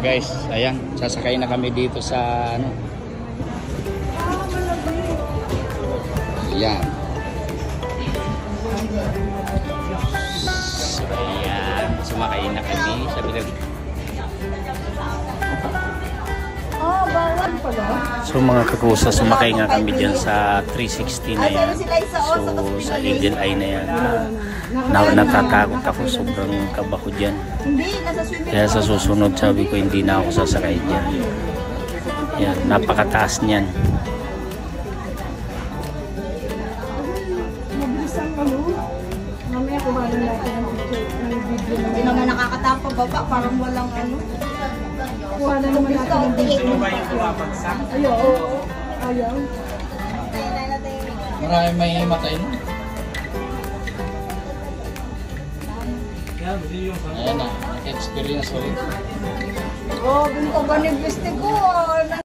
Guys, ayan, sasakay na kami dito sa ano. Ayan. So, ayan, sumakay na kami sa bilang. So mga kakusa, sumakay nga kami dyan sa 360 na yan. So sa Eagle Eye na yan. Natatakot ako, sobrang kaba ko dyan. Kaya sa susunod sabi ko hindi na ako sasakay dyan. Yan, napakataas niyan. Hindi naman nakakatapa baba, parang walang ano. Kuha na naman natin ng video. Ayaw. Marami may matay no? Ayan na, experience ulit. Oh, ganito ba ni Biste ko?